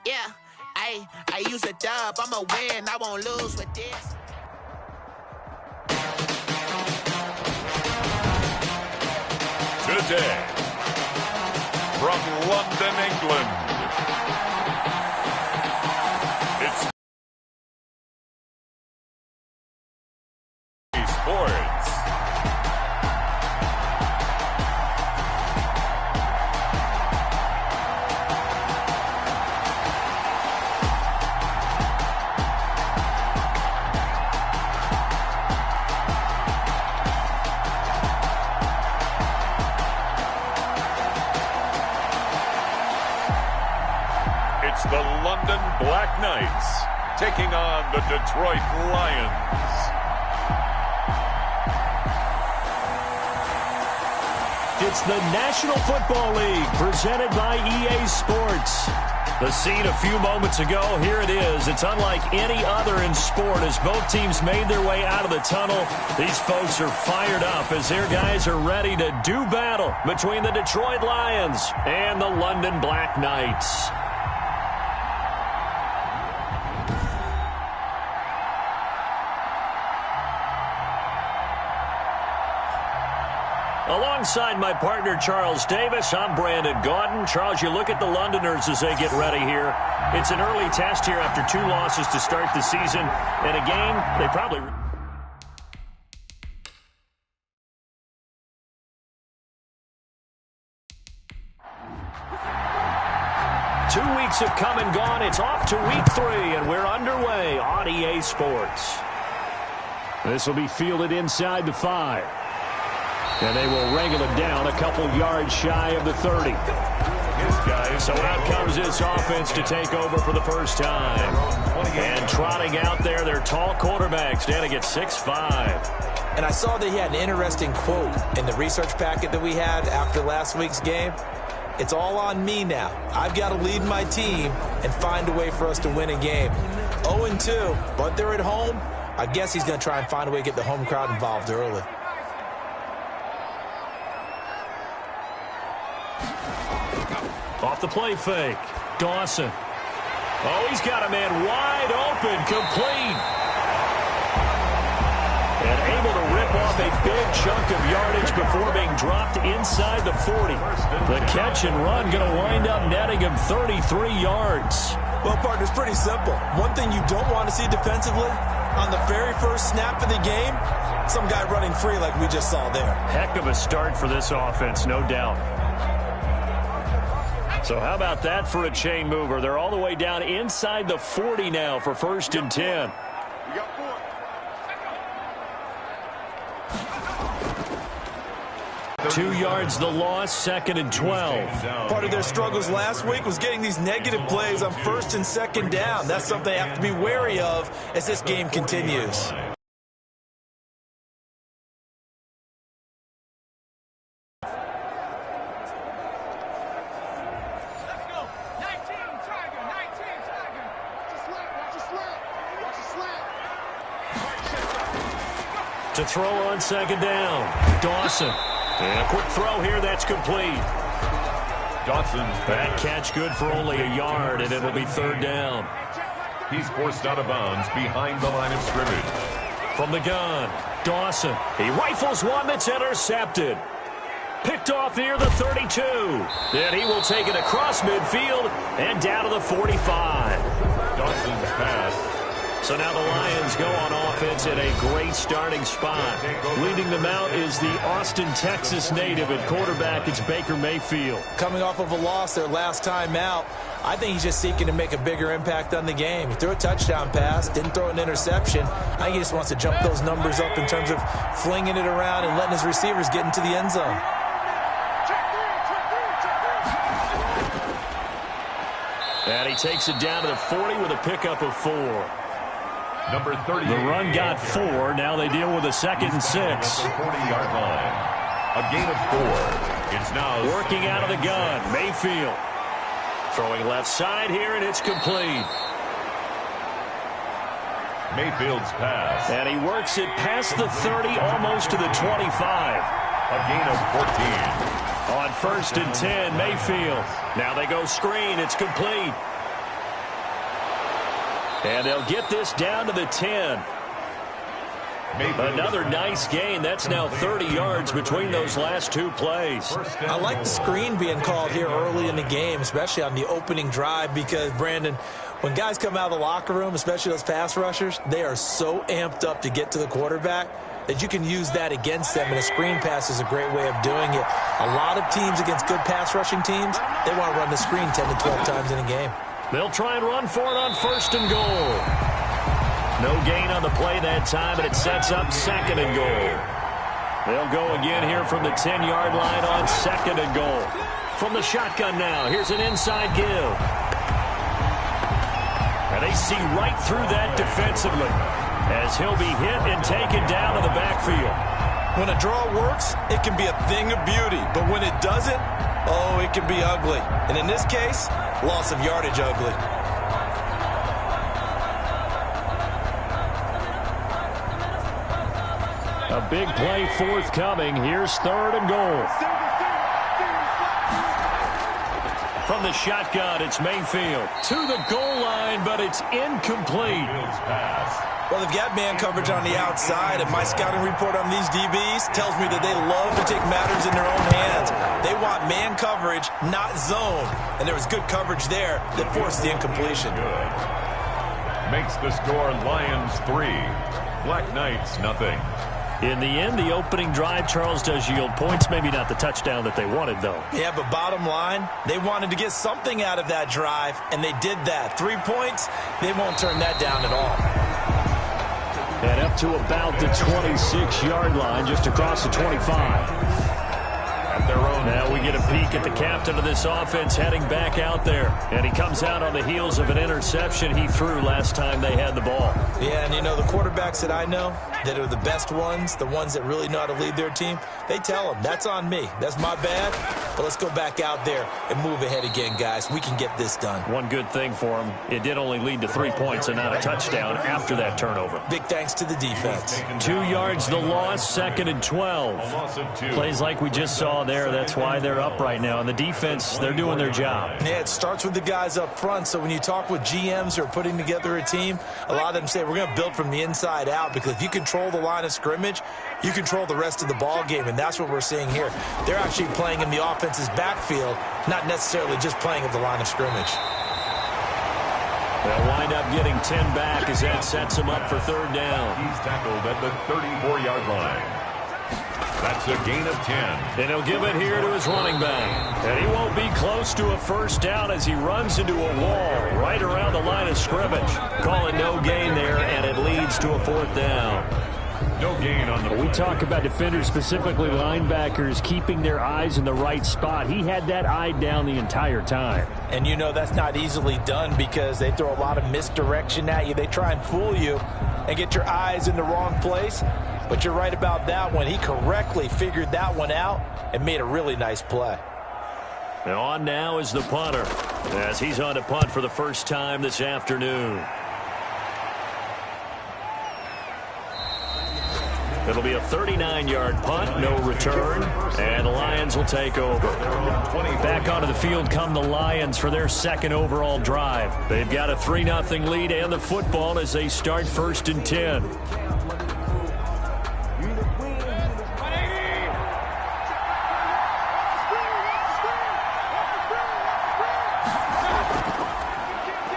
Yeah, I use a dub. I'ma win. I won't lose with this. Today, from London, England, it's Sports. It's the London Black Knights taking on the Detroit Lions. It's the National Football League presented by EA Sports. The scene a few moments ago, here it is. It's unlike any other in sport as both teams made their way out of the tunnel. These folks are fired up as their guys are ready to do battle between the Detroit Lions and the London Black Knights. Alongside my partner, Charles Davis, I'm Brandon Gaudin. Charles, you look at the Londoners as they get ready here. It's an early test here after 2 losses to start the season. And a game they probably... 2 weeks have come and gone. It's off to week 3, and we're underway on EA Sports. This will be fielded inside the 5. And they will wrangle it down a couple yards shy of the 30. So out comes this offense to take over for the first time. And trotting out there, their tall quarterback standing at 6'5". And I saw that he had an interesting quote in the research packet that we had after last week's game. It's all on me now. I've got to lead my team and find a way for us to win a game. 0-2, but they're at home. I guess he's going to try and find a way to get the home crowd involved early. Off the play fake, Dawson. Oh, he's got a man wide open, complete. And able to rip off a big chunk of yardage before being dropped inside the 40. The catch and run going to wind up netting him 33 yards. Well, partner, it's pretty simple. One thing you don't want to see defensively, on the very first snap of the game, some guy running free like we just saw there. Heck of a start for this offense, no doubt. So how about that for a chain mover? They're all the way down inside the 40 now for 1st and 10. 2 yards the loss, 2nd and 12. Part of their struggles last week was getting these negative plays on 1st and 2nd down. That's something they have to be wary of as this game continues. To throw on 2nd down, Dawson. And a quick throw here, that's complete. Dawson's that catch good for only a yard, and it'll be 3rd down. He's forced out of bounds behind the line of scrimmage. From the gun, Dawson. He rifles one that's intercepted. Picked off near the 32. Then he will take it across midfield and down to the 45. Dawson's pass. So now the Lions go on offense in a great starting spot. Leading them out is the Austin, Texas native. At quarterback, it's Baker Mayfield. Coming off of a loss their last time out, I think he's just seeking to make a bigger impact on the game. He threw a touchdown pass, didn't throw an interception. I think he just wants to jump those numbers up in terms of flinging it around and letting his receivers get into the end zone. And he takes it down to the 40 with a pickup of 4. Number 30. The run got 4. Now they deal with a 2nd and 6. 40-yard line. A gain of 4. It's now working out of the gun. Mayfield throwing left side here, and it's complete. Mayfield's pass. And he works it past the 30, almost to the 25. A gain of 14. On 1st and 10, Mayfield. Now they go screen. It's complete. And they'll get this down to the 10. Another nice gain. That's now 30 yards between those last two plays. I like the screen being called here early in the game, especially on the opening drive, because, Brandon, when guys come out of the locker room, especially those pass rushers, they are so amped up to get to the quarterback that you can use that against them, and a screen pass is a great way of doing it. A lot of teams against good pass rushing teams, they want to run the screen 10 to 12 times in a game. They'll try and run for it on 1st and goal. No gain on the play that time, and it sets up 2nd and goal. They'll go again here from the 10-yard line on 2nd and goal. From the shotgun now, here's an inside give. And they see right through that defensively as he'll be hit and taken down to the backfield. When a draw works, it can be a thing of beauty, but when it doesn't, oh, it can be ugly. And in this case, loss of yardage ugly. A big play forthcoming. Here's 3rd and goal. From the shotgun, it's Mayfield to the goal line, but it's incomplete. Well, they've got man coverage on the outside, and my scouting report on these DBs tells me that they love to take matters in their own hands. They want man coverage, not zone. And there was good coverage there that forced the incompletion. Makes the score Lions 3, Black Knights nothing. In the end, the opening drive, Charles, does yield points. Maybe not the touchdown that they wanted, though. Yeah, but bottom line, they wanted to get something out of that drive, and they did that. 3 points, they won't turn that down at all. And up to about the 26-yard line, just across the 25. At their own. Now we get a peek at the captain of this offense heading back out there. And he comes out on the heels of an interception he threw last time they had the ball. Yeah, and you know, the quarterbacks that I know that are the best ones, the ones that really know how to lead their team, they tell them, that's on me. That's my bad. But let's go back out there and move ahead again, guys. We can get this done. One good thing for him, it did only lead to 3 points and not a touchdown after that turnover. Big thanks to the defense. 2 yards the loss, 2nd and 12. Plays like we just saw there, that's why they're up right now. And the defense, they're doing their job. Yeah, it starts with the guys up front. So when you talk with GMs who are putting together a team, a lot of them say we're going to build from the inside out, because if you control the line of scrimmage, you control the rest of the ball game, and that's what we're seeing here. They're actually playing in the offense's backfield, not necessarily just playing at the line of scrimmage. They'll wind up getting 10 back as that sets them up for 3rd down. He's tackled at the 34-yard line. That's a gain of 10. And he'll give it here to his running back. And he won't be close to a 1st down as he runs into a wall right around the line of scrimmage. Calling no gain there, and it leads to a 4th down. No gain on the play. We talk about defenders, specifically linebackers, keeping their eyes in the right spot. He had that eye down the entire time. And you know that's not easily done, because they throw a lot of misdirection at you. They try and fool you and get your eyes in the wrong place. But you're right about that one. He correctly figured that one out and made a really nice play. And on now is the punter, as he's on to punt for the first time this afternoon. It'll be a 39-yard punt, no return, and the Lions will take over. Back onto the field come the Lions for their 2nd overall drive. They've got a 3-0 lead and the football as they start 1st and 10.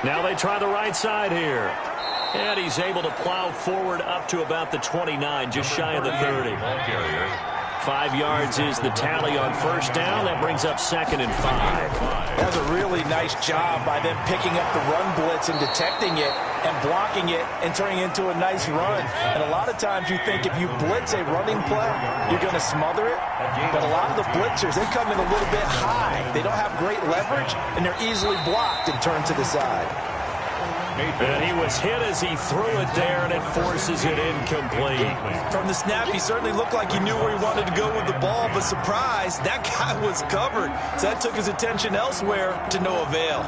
Now they try the right side here. And he's able to plow forward up to about the 29, just shy of the 30. 5 yards is the tally on 1st down. That brings up 2nd and 5. That was a really nice job by them picking up the run blitz and detecting it and blocking it and turning it into a nice run. And a lot of times you think if you blitz a running play, you're going to smother it. But a lot of the blitzers, they come in a little bit high. They don't have great leverage, and they're easily blocked and turned to the side. And he was hit as he threw it there, and it forces it incomplete. From the snap, he certainly looked like he knew where he wanted to go with the ball, but surprise, that guy was covered. So that took his attention elsewhere to no avail.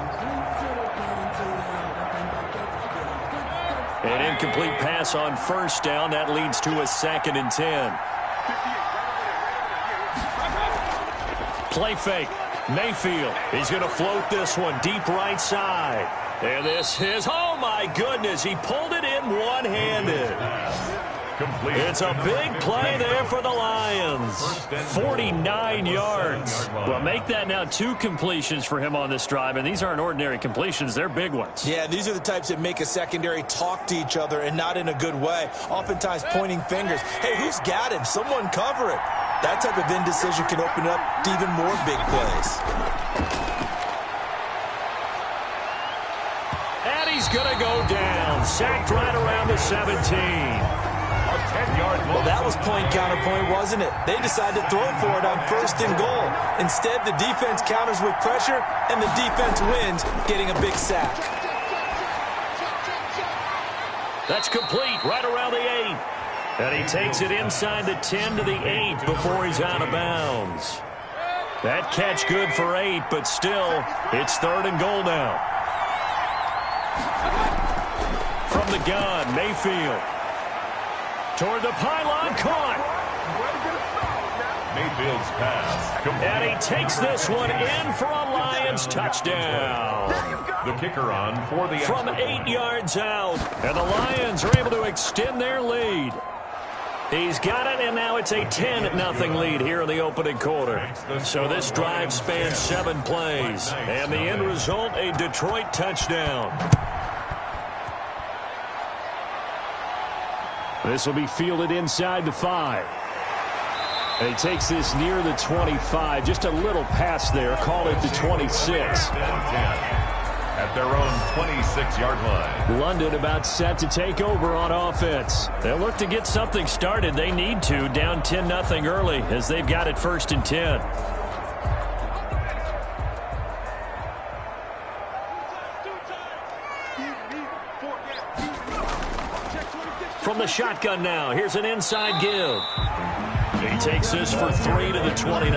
An incomplete pass on 1st down. That leads to a 2nd and 10. Play fake. Mayfield. He's going to float this one deep right side. And this is home my goodness. He pulled it in one-handed. It's a big play there for the Lions. 49 yards. Well, make that now 2 completions for him on this drive, and these aren't ordinary completions. They're big ones. Yeah, these are the types that make a secondary talk to each other and not in a good way. Oftentimes pointing fingers. Hey, who's got him? Someone cover it. That type of indecision can open up to even more big plays. And he's going to go down. Sacked right around the 17. Well, that was point counterpoint, wasn't it? They decided to throw for it on 1st and goal. Instead, the defense counters with pressure, and the defense wins, getting a big sack. That's complete right around the 8. And he takes it inside the 10 to the 8 before he's out of bounds. That catch good for 8, but still, it's 3rd and goal now. From the gun, Mayfield. Toward the pylon, caught. Mayfield's pass. And he takes this one in for a Lions touchdown. The kicker on for the From 8 yards out. And the Lions are able to extend their lead. He's got it, and now it's a 10-0 lead here in the opening quarter. So this drive spans 7 plays. And the end result, a Detroit touchdown. This will be fielded inside the 5. And he takes this near the 25. Just a little pass there. Call it the 26. At their own 26-yard line. London about set to take over on offense. They'll look to get something started. They need to. Down 10-0 early as they've got it 1st and 10. From the shotgun now, here's an inside give. He takes this for 3 to the 29.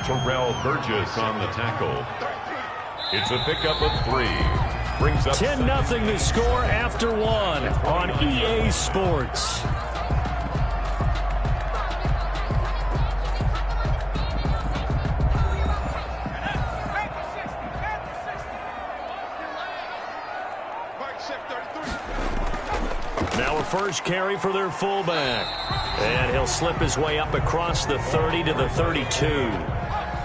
Terrell Burgess on the tackle. It's a pickup of 3. Brings up 10-0 to score after 1 on EA Sports. Now a first carry for their fullback. And he'll slip his way up across the 30 to the 32.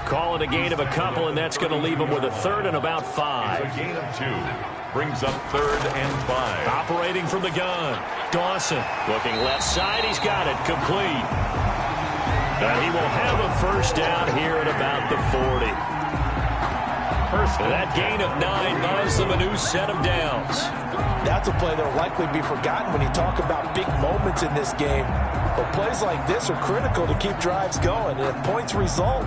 Call it a gain of a couple, and that's going to leave him with a 3rd and about 5. It's a gain of 2. Brings up 3rd and 5. Operating from the gun. Dawson looking left side. He's got it complete. And he will have a first down here at about the 40. That gain of 9 buys them a new set of downs. That's a play that will likely be forgotten when you talk about big moments in this game. But plays like this are critical to keep drives going. And if points result,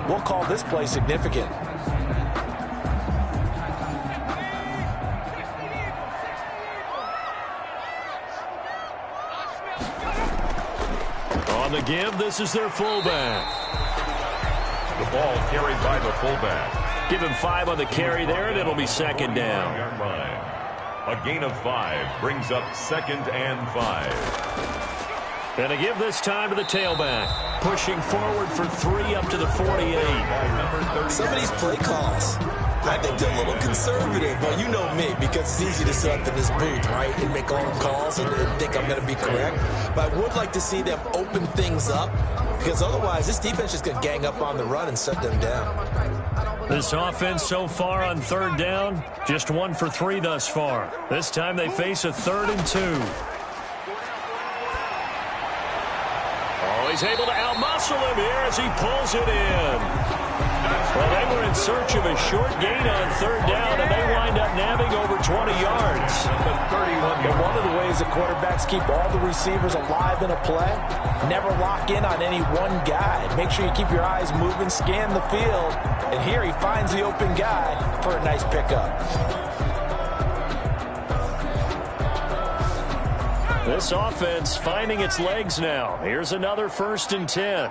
we'll call this play significant. On the give, this is their fullback. The ball carried by the fullback. Give him 5 on the carry there, and it'll be 2nd down. A gain of 5 brings up 2nd and 5. And to give this time to the tailback. Pushing forward for 3 up to the 48. Some of these play calls, I think they're a little conservative. But you know me, because it's easy to sit up in this booth, right, and make all the calls and think I'm going to be correct. But I would like to see them open things up, because otherwise this defense is going to gang up on the run and shut them down. This offense so far on 3rd down, just 1 for 3 thus far. This time they face a 3rd and 2. Oh, he's able to outmuscle him here as he pulls it in. Well, they were in search of a short gain on 3rd down, and they wind up nabbing over 20 yards. But one of the ways the quarterbacks keep all the receivers alive in a play, never lock in on any one guy. Make sure you keep your eyes moving, scan the field, and here he finds the open guy for a nice pickup. This offense finding its legs now. Here's another 1st and 10.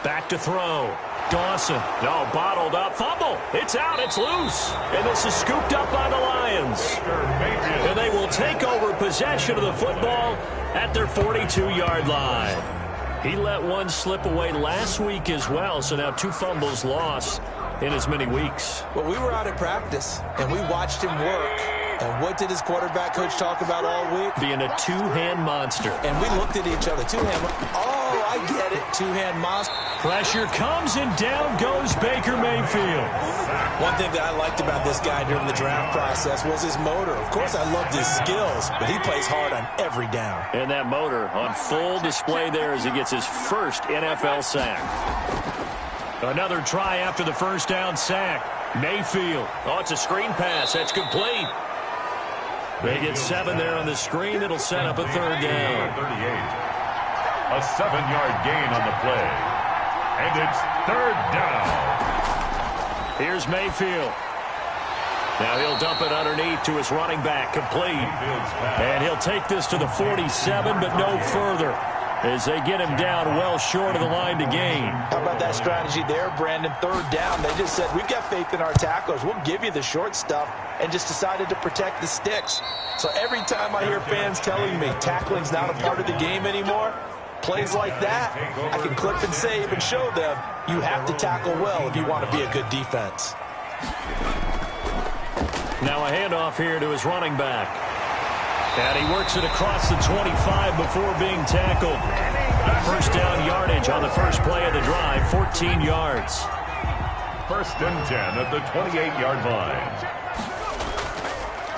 Back to throw. Dawson. No, bottled up. Fumble. It's out. It's loose. And this is scooped up by the Lions. And they will take over possession of the football at their 42-yard line. He let one slip away last week as well, so now 2 fumbles lost. in as many weeks. Well, we were out at practice, and we watched him work. And what did his quarterback coach talk about all week? Being a two-hand monster. And we looked at each other. Oh, I get it. Two-hand monster. Pressure comes, and down goes Baker Mayfield. One thing that I liked about this guy during the draft process was his motor. Of course, I loved his skills, but he plays hard on every down. And that motor on full display there as he gets his first NFL sack. Another try after the first down sack. Mayfield. Oh, it's a screen pass. That's complete. They get 7 there on the screen. It'll set up a third down. 38. A 7-yard gain on the play. And it's third down. Here's Mayfield. Now he'll dump it underneath to his running back. Complete. And he'll take this to the 47, but no further, as they get him down well short of the line to gain. How about that strategy there, Brandon? Third down. They just said, we've got faith in our tacklers. We'll give you the short stuff, and just decided to protect the sticks. So every time I hear fans telling me tackling's not a part of the game anymore, plays like that, I can clip and save and show them you have to tackle well if you want to be a good defense. Now a handoff here to his running back. And he works it across the 25 before being tackled. First down yardage on the first play of the drive, 14 yards. First and 10 at the 28-yard line.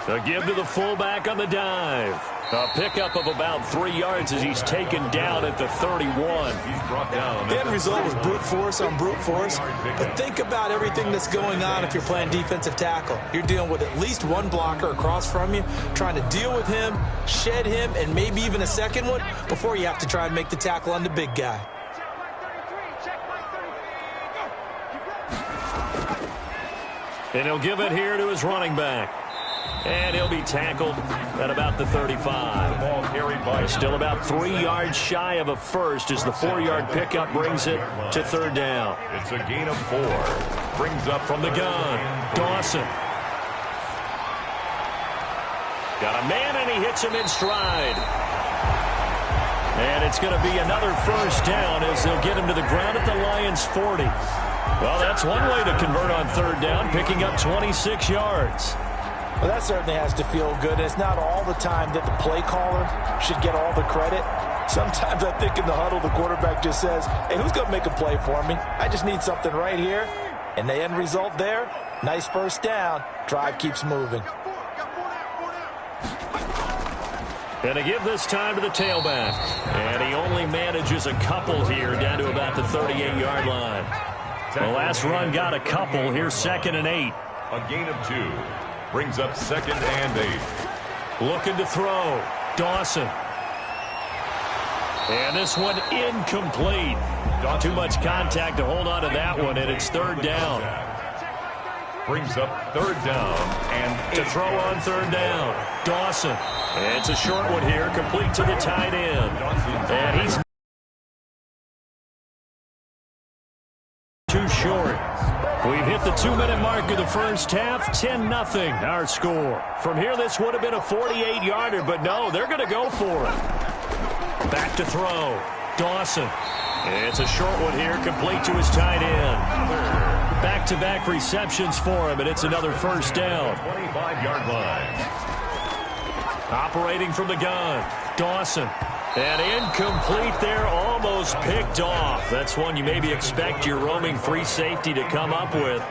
A give to the fullback on the dive. A pickup of about 3 yards as he's taken down at the 31. He's brought down. The end result was brute force on brute force. But think about everything that's going on if you're playing defensive tackle. You're dealing with at least one blocker across from you, trying to deal with him, shed him, and maybe even a second one before you have to try and make the tackle on the big guy. And he'll give it here to his running back. And he'll be tackled at about the 35. Ball carried by Still about 3 yards shy of a first as the 4-yard pickup brings it to third down. It's a gain of 4. Brings up From the gun, Dawson. Got a man, and he hits him in stride. And it's going to be another first down as they'll get him to the ground at the Lions' 40. Well, that's one way to convert on third down, picking up 26 yards. Well, that certainly has to feel good. It's not all the time that the play caller should get all the credit. Sometimes I think in the huddle, the quarterback just says, hey, who's going to make a play for me? I just need something right here. And the end result there, nice first down. Drive keeps moving. And to give this time to the tailback. And he only manages a couple here down to about the 38-yard line. The last run got a couple. Here's 2nd and 8. a gain of 2. Brings up 2nd and 8. Looking to throw. Dawson. And this one incomplete. Too much contact to hold on to that one, and it's third down. Brings up 3rd down and 8. To throw on third down. Dawson. And it's a short one here, complete to the tight end. And he's too short. We've hit the 2-minute mark of the first half. 10-0 our score. From here, this would have been a 48-yarder, but no, they're going to go for it. Back to throw. Dawson. It's a short one here, complete to his tight end. Back-to-back receptions for him, and it's another first down. 25-yard line. Operating from the gun. Dawson. And incomplete there, almost picked off. That's one you maybe expect your roaming free safety to come up with.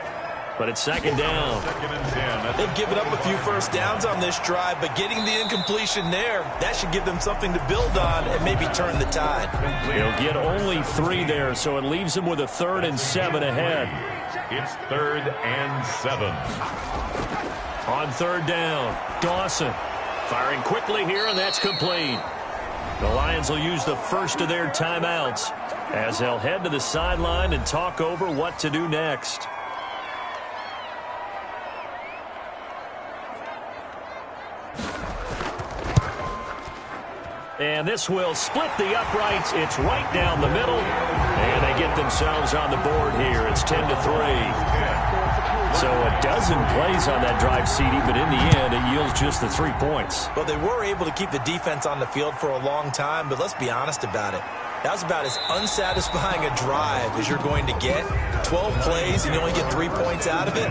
But it's 2nd down. 2nd and 10. They've given up a few first downs on this drive, but getting the incompletion there, that should give them something to build on and maybe turn the tide. He'll get only 3 there, so it leaves him with a 3rd and 7 ahead. It's 3rd and 7. On third down, Dawson. Firing quickly here, and that's complete. The Lions will use the first of their timeouts as they'll head to the sideline and talk over what to do next. And this will split the uprights. It's right down the middle. And they get themselves on the board here. It's 10-3. So a dozen plays on that drive, CD, but in the end, it yields just the 3 points. Well, they were able to keep the defense on the field for a long time, but let's be honest about it. That was about as unsatisfying a drive as you're going to get. 12 plays and you only get 3 points out of it.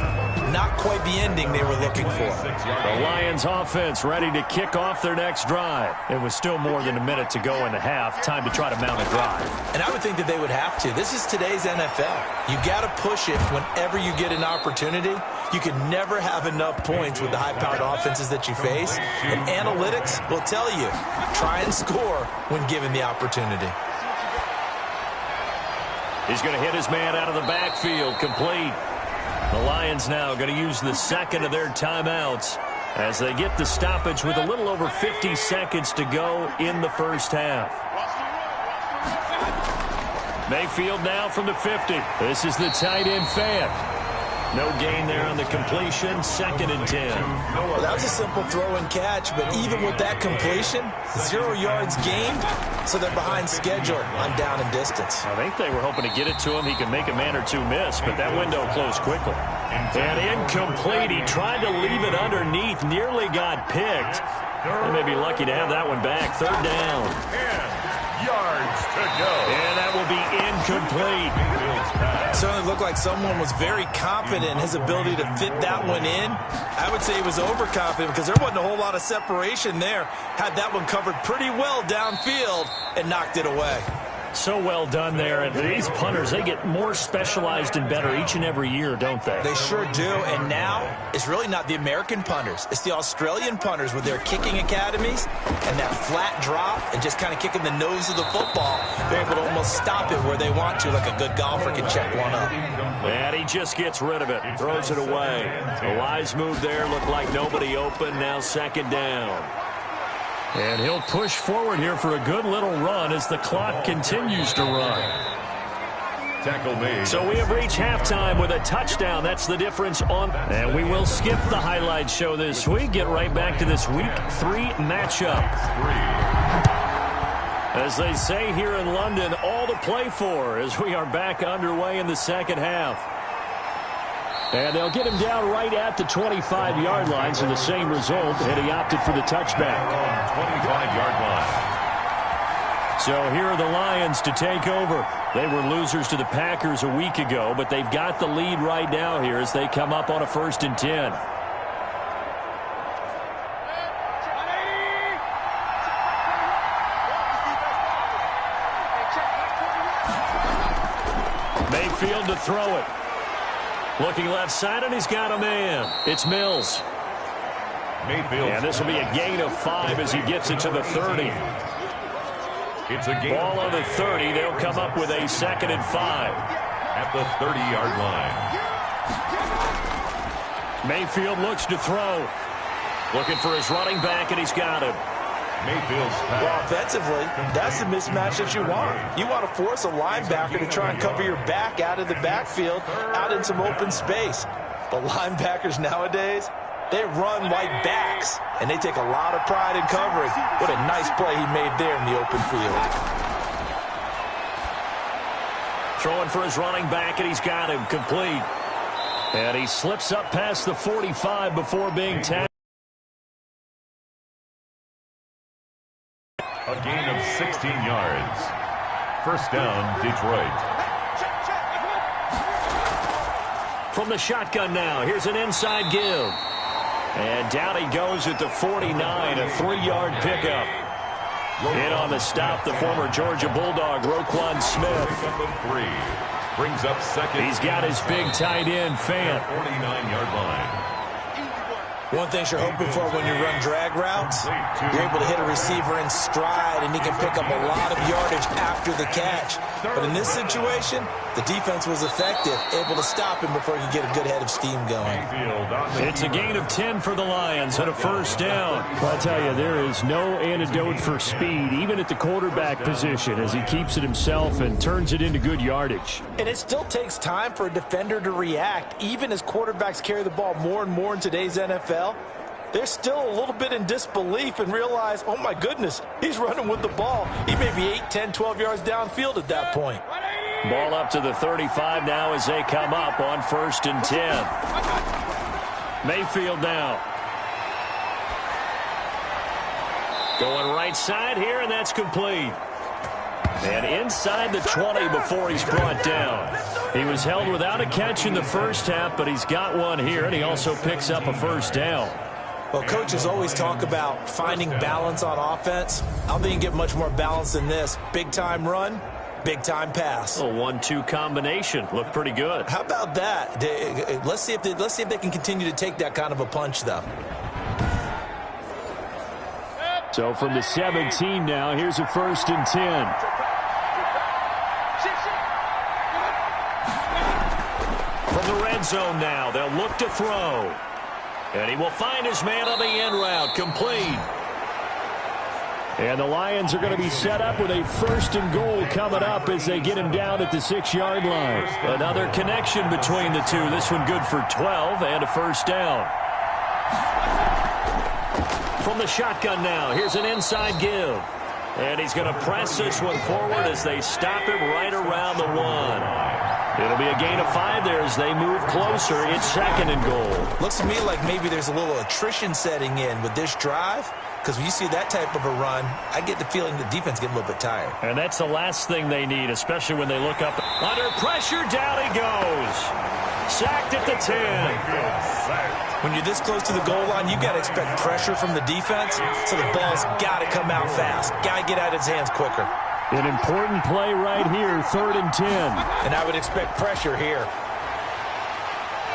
Not quite the ending they were looking for. The Lions offense ready to kick off their next drive. It was still more than a minute to go in the half. Time to try to mount a drive. And I would think that they would have to. This is today's NFL. You got to push it whenever you get an opportunity. You can never have enough points with the high-powered offenses that you face. And analytics will tell you, try and score when given the opportunity. He's going to hit his man out of the backfield, complete. The Lions now going to use the second of their timeouts as they get the stoppage with a little over 50 seconds to go in the first half. Mayfield now from the 50. This is the tight end Fant. No gain there on the completion, 2nd and 10. Well, that was a simple throw and catch, but even with that completion, 0 yards gained, so they're behind schedule on down and distance. I think they were hoping to get it to him. He could make a man or two miss, but that window closed quickly. And incomplete. He tried to leave it underneath, nearly got picked. They may be lucky to have that one back. 3rd down. 10 yards to go. And that will be incomplete. Certainly looked like someone was very confident in his ability to fit that one in. I would say he was overconfident because there wasn't a whole lot of separation there. Had that one covered pretty well downfield and knocked it away. So well done there. And these punters, they get more specialized and better each and every year, don't they? They sure do. And now it's really not the American punters. It's the Australian punters with their kicking academies and that flat drop and just kind of kicking the nose of the football. They're able to almost stop it where they want to, like a good golfer can check one up. And he just gets rid of it, throws it away. A wise move there. Looked like nobody open. Now 2nd down. And he'll push forward here for a good little run as the clock continues to run. Tackle made. So we have reached halftime with a touchdown. That's the difference on. And we will skip the highlight show this week. Get right back to this Week 3 matchup. As they say here in London, all to play for as we are back underway in the second half. And they'll get him down right at the 25-yard line, so the same result, and he opted for the touchback. 25-yard line. So here are the Lions to take over. They were losers to the Packers a week ago, but they've got the lead right now here as they come up on a 1st and 10. Mayfield to throw it. Looking left side, and he's got a man. It's Mills. Mayfield. And this will be a gain of 5 as he gets it to the 30. It's a gain. Ball on the 30. They'll come up with a 2nd and 5. At the 30-yard line. Mayfield looks to throw. Looking for his running back, and he's got him. Mayfield's pass. Well, offensively, that's the mismatch that you want. You want to force a linebacker to try and cover your back out of the backfield, out in some open space. But linebackers nowadays, they run like backs, and they take a lot of pride in covering. What a nice play he made there in the open field. Throwing for his running back, and he's got him complete. And he slips up past the 45 before being tackled. A gain of 16 yards. 1st down, Detroit. From the shotgun now, here's an inside give. And down he goes at the 49, a 3-yard pickup. In on the stop, the former Georgia Bulldog, Roquan Smith. Brings up 2nd. He's got his big tight end, Fant. 49-yard line. One thing you're hoping for when you run drag routes, you're able to hit a receiver in stride, and he can pick up a lot of yardage after the catch. But in this situation, the defense was effective, able to stop him before he could get a good head of steam going. It's a gain of 10 for the Lions and a 1st down. Well, I tell you, there is no antidote for speed, even at the quarterback position, as he keeps it himself and turns it into good yardage. And it still takes time for a defender to react, even as quarterbacks carry the ball more and more in today's NFL. They're still a little bit in disbelief and realize, oh my goodness, he's running with the ball. He may be 8, 10, 12 yards downfield at that point. Ball up to the 35 now as they come up on 1st and 10. Mayfield now. Going right side here, and that's complete. And inside the 20 before he's brought down. He was held without a catch in the first half, but he's got one here, and he also picks up a first down. Well, coaches always talk about finding balance on offense. I don't think you get much more balance than this. Big-time run, big-time pass. A 1-2 combination. Looked pretty good. How about that? Let's see if they can continue to take that kind of a punch, though. So from the 17 now, here's a 1st and 10. From the red zone now, they'll look to throw. And he will find his man on the end route, complete. And the Lions are going to be set up with a 1st and goal coming up as they get him down at the 6-yard line. Another connection between the two. This one good for 12 and a first down. From the shotgun now, here's an inside give. And he's going to press this one forward as they stop him right around the 1. It'll be a gain of 5 there as they move closer. It's 2nd and goal. Looks to me like maybe there's a little attrition setting in with this drive. Because when you see that type of a run, I get the feeling the defense getting a little bit tired. And that's the last thing they need, especially when they look up. Under pressure, down he goes. Sacked at the 10. When you're this close to the goal line, you got to expect pressure from the defense. So the ball's got to come out fast. Got to get out of his hands quicker. An important play right here, 3rd and 10. And I would expect pressure here.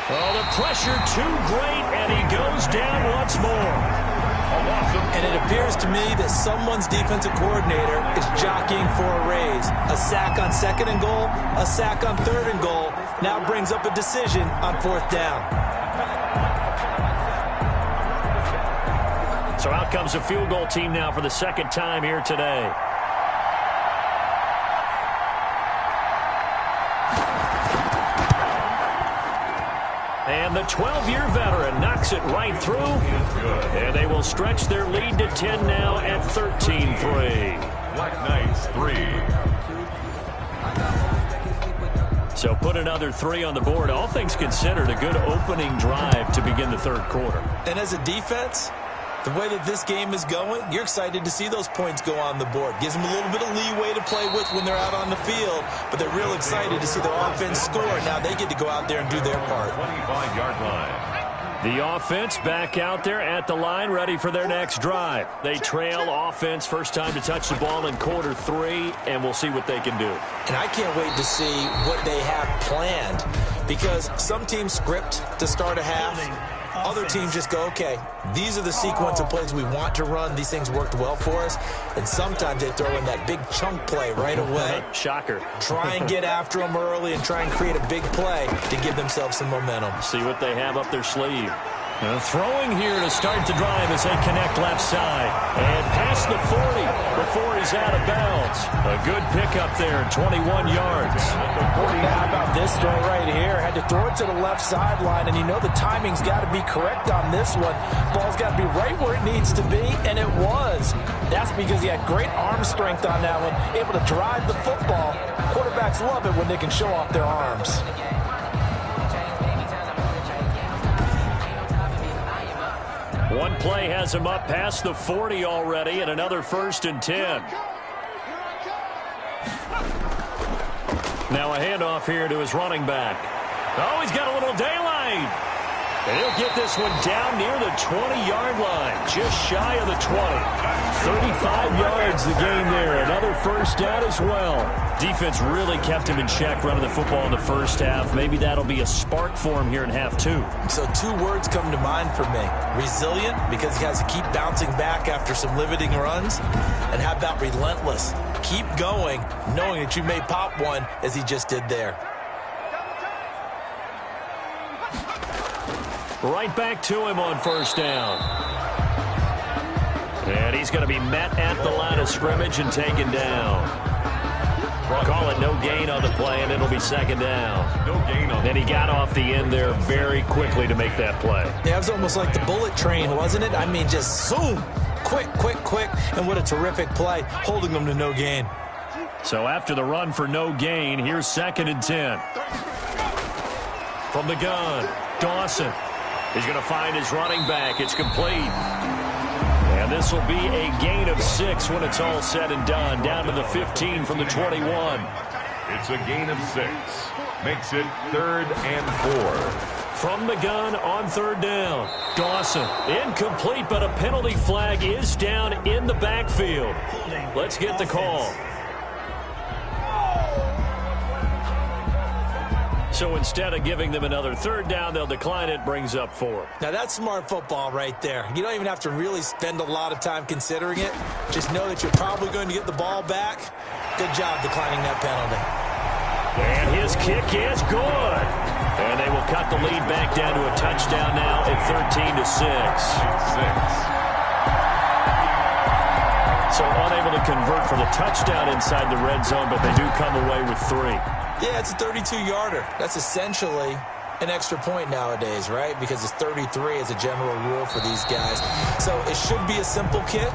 Oh, the pressure too great, and he goes down once more. And it appears to me that someone's defensive coordinator is jockeying for a raise. A sack on 2nd and goal, a sack on 3rd and goal. Now brings up a decision on 4th down. So out comes a field goal team now for the 2nd time here today. And the 12-year veteran knocks it right through. And they will stretch their lead to 10 now at 13-3. Black Knights 3. So put another 3 on the board. All things considered, a good opening drive to begin the 3rd quarter. And as a defense, the way that this game is going, you're excited to see those points go on the board. Gives them a little bit of leeway to play with when they're out on the field, but they're real excited to see their offense score. Now they get to go out there and do their part. 25-yard line. The offense back out there at the line, ready for their next drive. They trail offense, first time to touch the ball in quarter 3, and we'll see what they can do. And I can't wait to see what they have planned, because some teams script to start a half. Other teams just go, okay, these are the sequence of plays we want to run. These things worked well for us. And sometimes they throw in that big chunk play right away. Shocker. Try and get after them early and try and create a big play to give themselves some momentum. See what they have up their sleeve. Throwing here to start the drive as they connect left side. And past the 40 before he's out of bounds. A good pickup there, 21 yards. How about this throw right here? Had to throw it to the left sideline, and you know the timing's got to be correct on this one. Ball's got to be right where it needs to be, and it was. That's because he had great arm strength on that one, able to drive the football. Quarterbacks love it when they can show off their arms. One play has him up past the 40 already, and another 1st and 10. Now a handoff here to his running back. Oh, he's got a little daylight. And he'll get this one down near the 20-yard line, just shy of the 20. 35 yards the gain there. Another first down as well. Defense really kept him in check running the football in the first half. Maybe that'll be a spark for him here in half 2. So 2 words come to mind for me. Resilient, because he has to keep bouncing back after some limiting runs. And how about relentless? Keep going, knowing that you may pop one as he just did there. Right back to him on first down. And he's going to be met at the line of scrimmage and taken down. Call it no gain on the play, and it'll be 2nd down. No gain on. And he got off the end there very quickly to make that play. Yeah, it was almost like the bullet train, wasn't it? I mean, just zoom. Quick, quick, quick. And what a terrific play, holding them to no gain. So after the run for no gain, here's 2nd and 10. From the gun, Dawson. He's going to find his running back. It's complete. And this will be a gain of 6 when it's all said and done. Down to the 15 from the 21. It's a gain of 6. Makes it 3rd and 4. From the gun on 3rd down. Dawson, incomplete, but a penalty flag is down in the backfield. Let's get the call. So instead of giving them another 3rd down, they'll decline it, brings up 4. Now, that's smart football right there. You don't even have to really spend a lot of time considering it. Just know that you're probably going to get the ball back. Good job declining that penalty. And his kick is good. And they will cut the lead back down to a touchdown now at 13-6. So unable to convert for the touchdown inside the red zone, but they do come away with 3. Yeah, it's a 32-yarder. That's essentially an extra point nowadays, right? Because it's 33 as a general rule for these guys. So it should be a simple kick.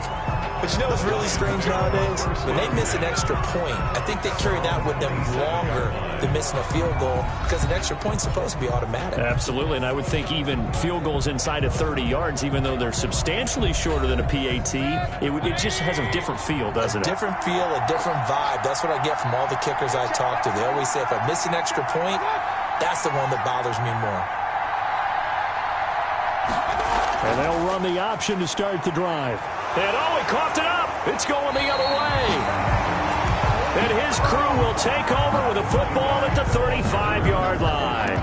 But you know what's really strange nowadays? When they miss an extra point, I think they carry that with them longer than missing a field goal because an extra point's supposed to be automatic. Absolutely, and I would think even field goals inside of 30 yards, even though they're substantially shorter than a PAT, it just has a different feel, doesn't it? A different feel, a different vibe. That's what I get from all the kickers I talk to. They always say if I miss an extra point, that's the one that bothers me more. And they'll run the option to start the drive. And he coughed it up. It's going the other way. And his crew will take over with a football at the 35-yard line.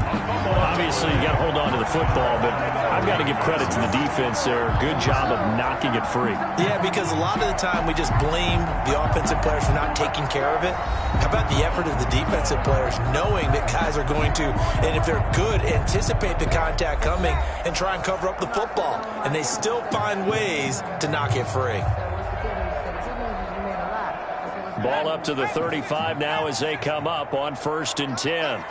Obviously, you got to hold on to the football, but I've got to give credit to the defense there. Good job of knocking it free. Yeah, because a lot of the time we just blame the offensive players for not taking care of it. How about the effort of the defensive players knowing that guys are going to, and if they're good, anticipate the contact coming and try and cover up the football. And they still find ways to knock it free. Ball up to the 35 now as they come up on 1st and 10.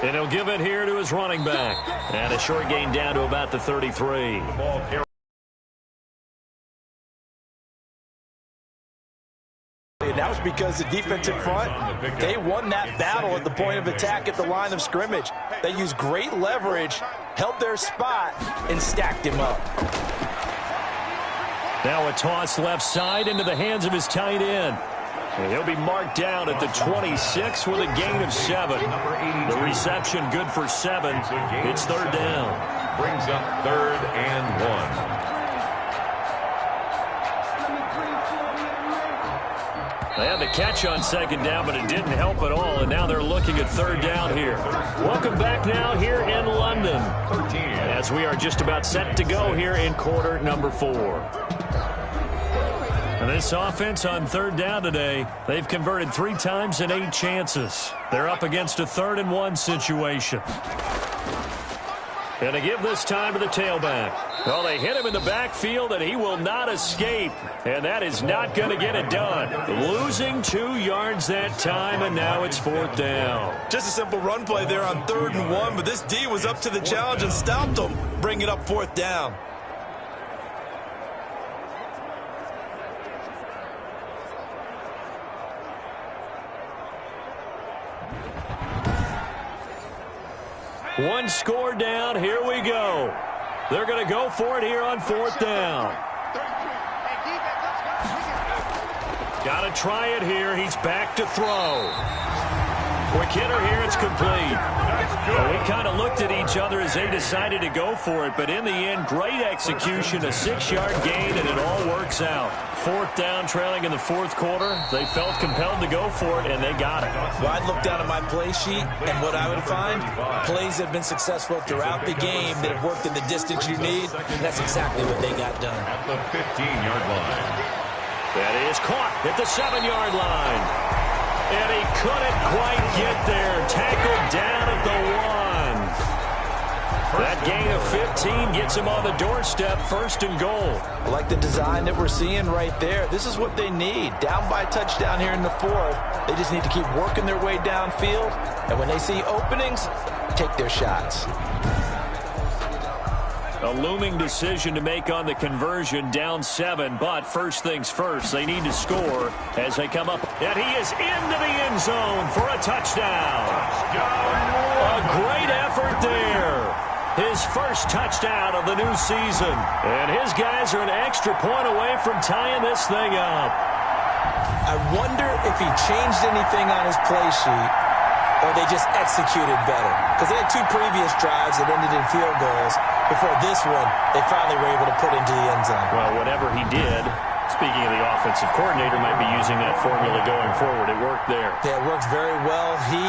And he'll give it here to his running back. And a short gain down to about the 33. And that was because the defensive front, they won that battle at the point of attack at the line of scrimmage. They used great leverage, held their spot, and stacked him up. Now a toss left side into the hands of his tight end. And he'll be marked down at the 26 with a gain of 7. The reception good for 7. It's 3rd down. Brings up 3rd and 1. They had the catch on 2nd down, but it didn't help at all, and now they're looking at 3rd down here. Welcome back now here in London as we are just about set to go here in quarter number 4. And this offense on 3rd down today, they've converted 3 times in 8 chances. They're up against a 3rd and 1 situation. And to give this time to the tailback. Well, they hit him in the backfield, and he will not escape. And that is not going to get it done. Losing 2 yards that time, and now it's 4th down. Just a simple run play there on 3rd and 1, but this D was up to the challenge and stopped them. Bring it up 4th down. One score down. Here we go. They're going to go for it here on 4th down. Got to try it here. He's back to throw. Quick hitter here. It's complete. Well, we kind of looked at each other as they decided to go for it, but in the end, great execution, a 6-yard gain, and it all works out. 4th down, trailing in the 4th quarter. They felt compelled to go for it, and they got it. Well, I'd look down at my play sheet, and what I would find, plays that have been successful throughout the game that have worked in the distance you need, and that's exactly what they got done. At the 15-yard line. That is caught at the 7-yard line. And he couldn't quite get there. Tackled down at the 1. That gain of 15 gets him on the doorstep, 1st and goal. I like the design that we're seeing right there. This is what they need. Down by a touchdown here in the 4th. They just need to keep working their way downfield. And when they see openings, take their shots. A looming decision to make on the conversion, down 7, but first things first, they need to score as they come up. And he is into the end zone for a touchdown. A great effort there. his first touchdown of the new season. And his guys are an extra point away from tying this thing up. I wonder if he changed anything on his play sheet or they just executed better. Because they had 2 previous drives that ended in field goals. Before this one, they finally were able to put into the end zone. Well, whatever he did, speaking of the offensive coordinator, might be using that formula going forward. It worked there. Yeah, it works very well. He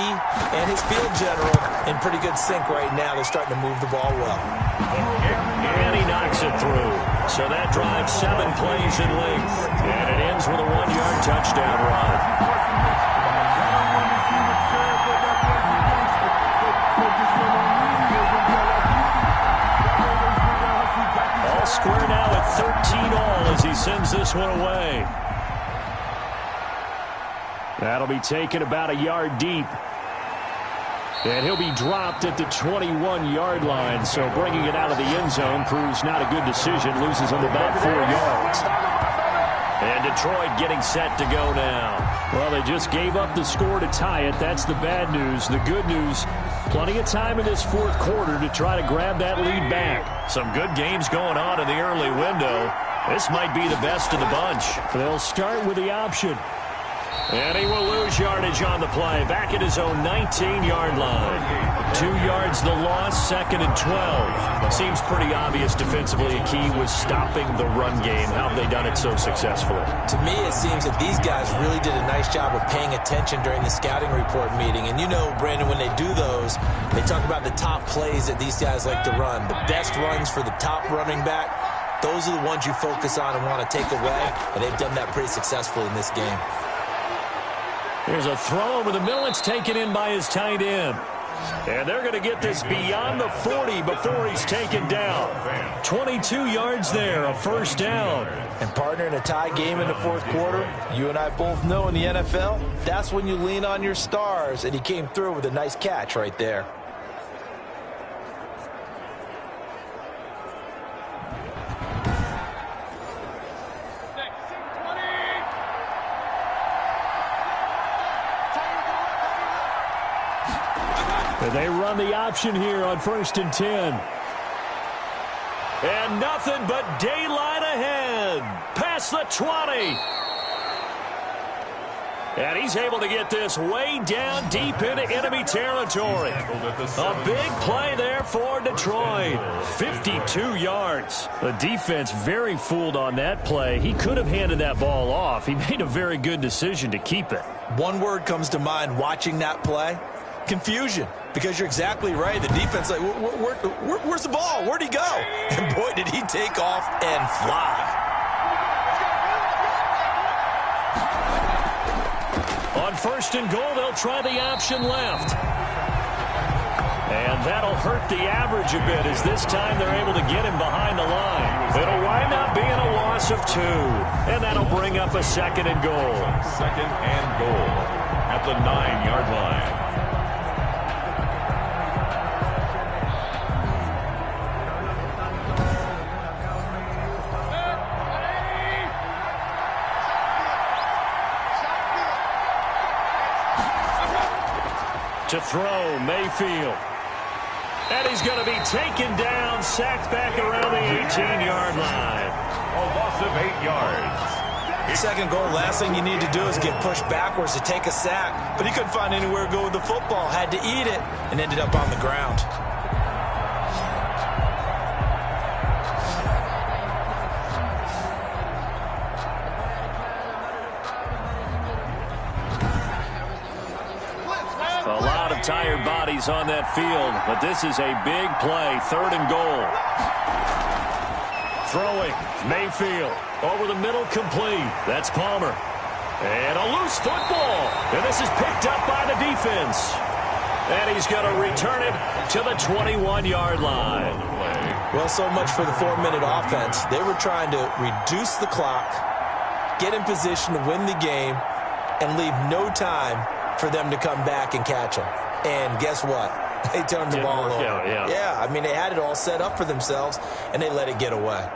and his field general in pretty good sync right now. They're starting to move the ball well. And he knocks it through. So that drives 7 plays in length. And it ends with a 1-yard touchdown run. All square now at 13-all as he sends this one away. That'll be taken about a yard deep. And he'll be dropped at the 21-yard line. So bringing it out of the end zone proves not a good decision. Loses him about 4 yards. And Detroit getting set to go now. Well, they just gave up the score to tie it. That's the bad news. The good news, plenty of time in this fourth quarter to try to grab that lead back. Some good games going on in the early window. This might be the best of the bunch. They'll start with the option. And he will lose yardage on the play. Back at his own 19-yard line. 2 yards the loss, 2nd and 12. Seems pretty obvious defensively. A key was stopping the run game. How have they done it so successfully? To me, it seems that these guys really did a nice job of paying attention during the scouting report meeting. And you know, Brandon, when they do those, they talk about the top plays that these guys like to run. The best runs for the top running back. Those are the ones you focus on and want to take away. And they've done that pretty successfully in this game. Here's a throw over the middle. It's taken in by his tight end. And they're going to get this beyond the 40 before he's taken down. 22 yards there, a first down. And partner, in a tie game in the fourth quarter, you and I both know in the NFL, that's when you lean on your stars. And he came through with a nice catch right there. They run the option here on 1st and 10. And nothing but daylight ahead. Past the 20. And he's able to get this way down deep into enemy territory. A big play there for Detroit. 52 yards. The defense very fooled on that play. He could have handed that ball off. He made a very good decision to keep it. One word comes to mind watching that play. Confusion. Because you're exactly right. The defense, like, where's the ball? Where'd he go? And boy, did he take off and fly. On 1st and goal, they'll try the option left. And that'll hurt the average a bit as this time they're able to get him behind the line. It'll wind up being a loss of 2. And that'll bring up a 2nd and goal. 2nd and goal at the 9-yard line. To throw, Mayfield. And he's going to be taken down, sacked back around the 18-yard line. A loss of 8 yards. 2nd goal, last thing you need to do is get pushed backwards to take a sack. But he couldn't find anywhere to go with the football. Had to eat it and ended up on the ground. A lot of tired bodies on that field, but this is a big play. 3rd and goal. Throwing, Mayfield. Over the middle, complete. That's Palmer. And a loose football. And this is picked up by the defense. And he's going to return it to the 21-yard line. Well, so much for the 4-minute offense. They were trying to reduce the clock, get in position to win the game, and leave no time for them to come back and catch them. And guess what? They turned the ball over. Yeah, I mean, they had it all set up for themselves, and they let it get away.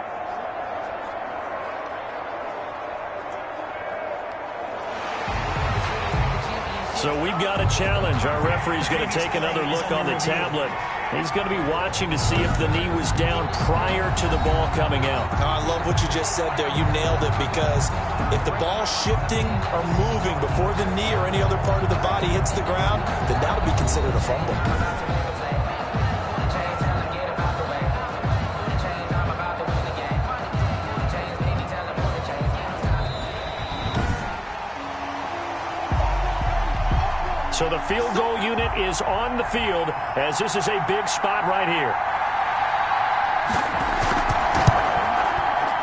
So we've got a challenge. Our referee's going to take another look on the tablet. He's going to be watching to see if the knee was down prior to the ball coming out. Oh, I love what you just said there. You nailed it, because if the ball's shifting or moving before the knee or any other part of the body hits the ground, then that would be considered a fumble. So the field goal unit is on the field, as this is a big spot right here.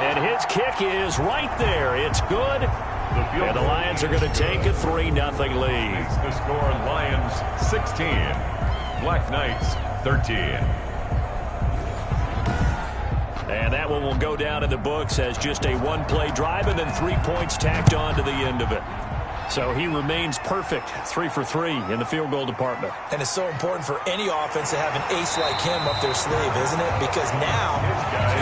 And his kick is right there. It's good. And the Lions are going to take a 3-0 lead. The score, Lions 16, Black Knights 13. And that one will go down in the books as just a one-play drive and then 3 points tacked on to the end of it. So he remains perfect, 3 for 3 in the field goal department. And it's so important for any offense to have an ace like him up their sleeve, isn't it? Because now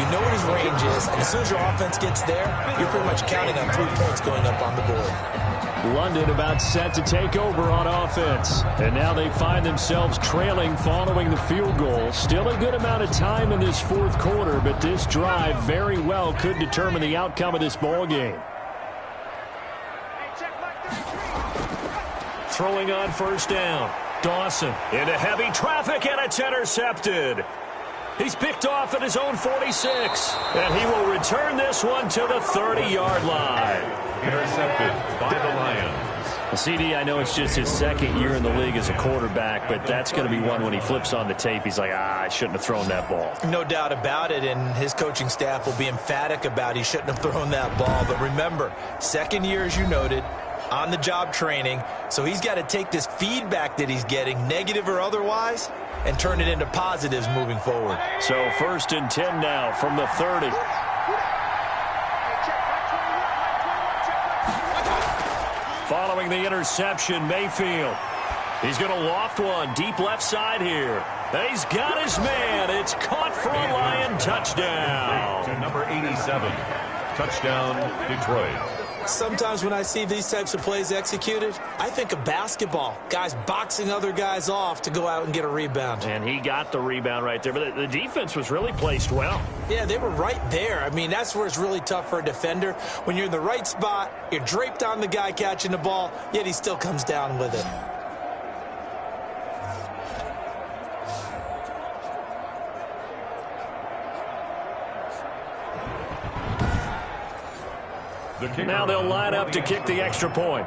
you know what his range is, and as soon as your offense gets there, you're pretty much counting on 3 points going up on the board. London about set to take over on offense. And now they find themselves trailing following the field goal. Still a good amount of time in this fourth quarter, but this drive very well could determine the outcome of this ball game. Throwing on first down. Dawson into heavy traffic, and it's intercepted. He's picked off at his own 46. And he will return this one to the 30-yard line. Intercepted by the Lions. CD, I know it's just his second year in the league as a quarterback, but that's going to be one when he flips on the tape, he's like, I shouldn't have thrown that ball. No doubt about it, and his coaching staff will be emphatic about he shouldn't have thrown that ball. But remember, second year, as you noted, on-the-job training, so he's got to take this feedback that he's getting, negative or otherwise, and turn it into positives moving forward. So 1st and 10 now from the 30. Following the interception, Mayfield. He's going to loft one deep left side here. And he's got his man. It's caught for a Lion touchdown. To number 87. Touchdown, Detroit. Sometimes when I see these types of plays executed, I think of basketball. Guys boxing other guys off to go out and get a rebound. And he got the rebound right there. But the defense was really placed well. Yeah, they were right there. I mean, that's where it's really tough for a defender. When you're in the right spot, you're draped on the guy catching the ball, yet he still comes down with it. Now they'll line up to kick the extra point.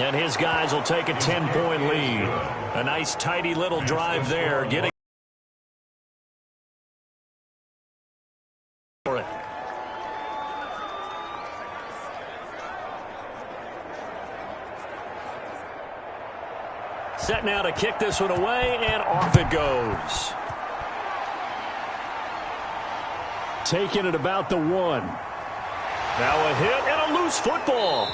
And his guys will take a 10-point lead. A nice, tidy little drive there, getting for it. Set now to kick this one away, and off it goes. Taking it about the 1. Now a hit and a loose football.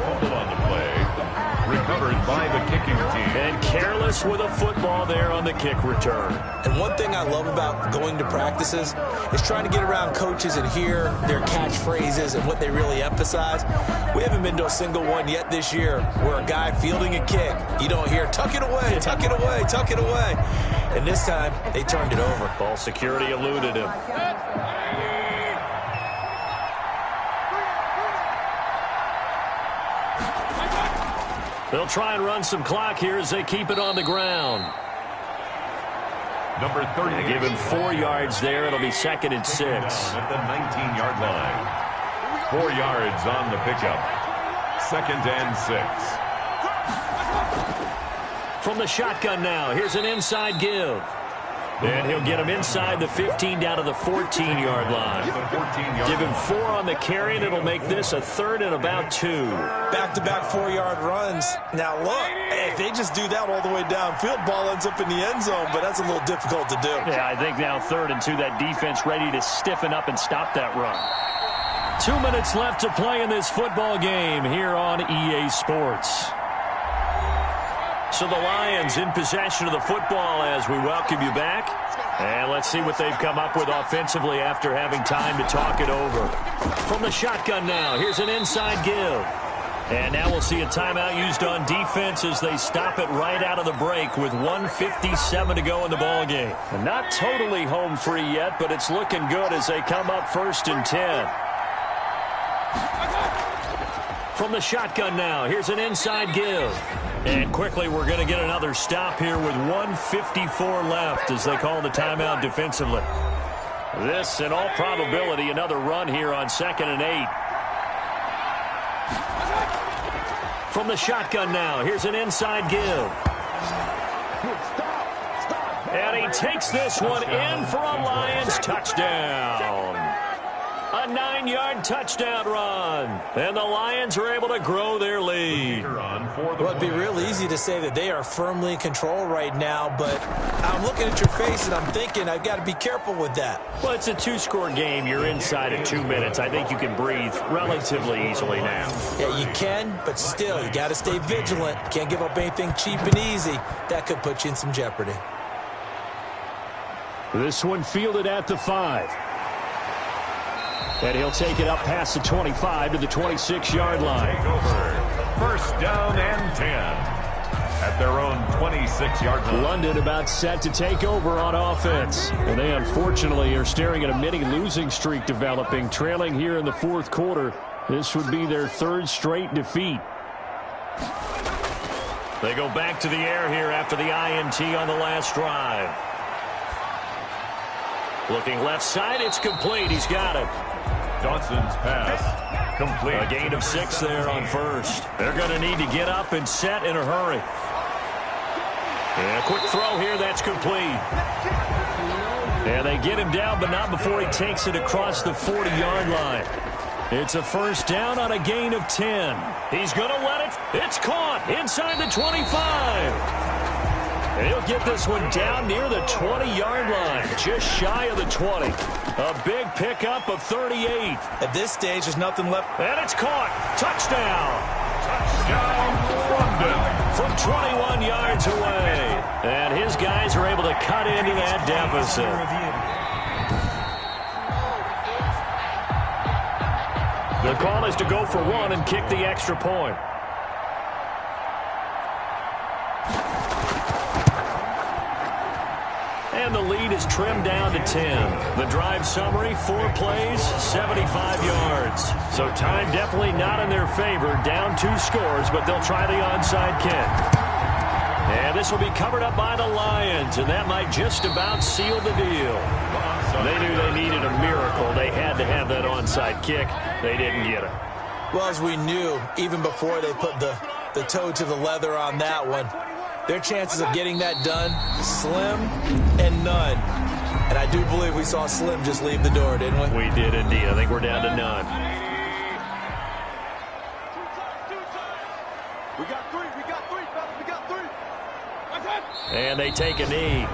Fumble on the play. Recovered by the kicking team. And careless with a football there on the kick return. And one thing I love about going to practices is trying to get around coaches and hear their catchphrases and what they really emphasize. We haven't been to a single one yet this year where a guy fielding a kick, you don't hear, tuck it away, tuck it away, tuck it away. And this time, they turned it over. Ball security eluded him. They'll try and run some clock here as they keep it on the ground. Number 30. They give him 4 yards there. It'll be 2nd and 6. At the 19-yard line. 4 yards on the pickup. 2nd and 6. From the shotgun now, here's an inside give. And he'll get him inside the 15 down to the 14-yard line. Give him 4 on the carry, and it'll make this a 3rd and about 2. Back-to-back 4-yard runs. Now, look, if they just do that all the way downfield, ball ends up in the end zone, but that's a little difficult to do. Yeah, I think now 3rd and 2, that defense ready to stiffen up and stop that run. 2 minutes left to play in this football game here on EA Sports. So the Lions in possession of the football as we welcome you back. And let's see what they've come up with offensively after having time to talk it over. From the shotgun now, here's an inside give. And now we'll see a timeout used on defense as they stop it right out of the break with 1:57 to go in the ballgame. Not totally home free yet, but it's looking good as they come up 1st and 10. From the shotgun now, here's an inside give. And quickly we're going to get another stop here with 1:54 left as they call the timeout defensively. This, in all probability, another run here on 2nd and 8. From the shotgun now, here's an inside give. And he takes this one in for a Lions touchdown. A 9-yard touchdown run. And the Lions are able to grow their lead. Well, it'd be real easy to say that they are firmly in control right now, but I'm looking at your face and I'm thinking I've got to be careful with that. Well, it's a 2-score game. You're inside of 2 minutes. I think you can breathe relatively easily now. Yeah, you can, but still, you got to stay vigilant. Can't give up anything cheap and easy. That could put you in some jeopardy. This one fielded at the 5. And he'll take it up past the 25 to the 26-yard line. Take over. First down and 10 at their own 26-yard line. London about set to take over on offense. And they unfortunately are staring at a mini losing streak developing, trailing here in the 4th quarter. This would be their 3rd straight defeat. They go back to the air here after the INT on the last drive. Looking left side, it's complete. He's got it. Dawson's pass complete. A gain of 6 there on 1st. They're going to need to get up and set in a hurry. And a quick throw here, that's complete. And they get him down, but not before he takes it across the 40-yard line. It's a 1st down on a gain of 10. He's going to let it. It's caught inside the 25. And he'll get this one down near the 20-yard line, just shy of the 20. A big pickup of 38. At this stage, there's nothing left. And it's caught. Touchdown. Touchdown, London. From 21 yards away. And his guys are able to cut into that deficit. The call is to go for 1 and kick the extra point. And the lead is trimmed down to 10. The drive summary, 4 plays, 75 yards. So time definitely not in their favor. Down 2 scores, but they'll try the onside kick. And this will be covered up by the Lions, and that might just about seal the deal. They knew they needed a miracle. They had to have that onside kick. They didn't get it. Well, as we knew, even before they put the toe to the leather on that one, their chances of getting that done, slim and none. And I do believe we saw Slim just leave the door, didn't we? We did indeed. I think we're down to none. We got 3, fellas, we got 3. And they take a knee.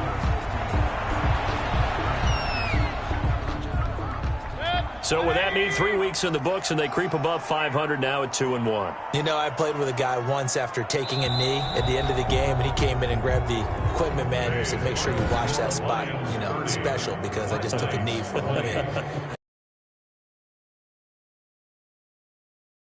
So with that knee, 3 weeks in the books, and they creep above 500 now at 2-1. You know, I played with a guy once after taking a knee at the end of the game, and he came in and grabbed the equipment manager and said, make sure you watch that spot, you know, special, because I just took a knee for a win.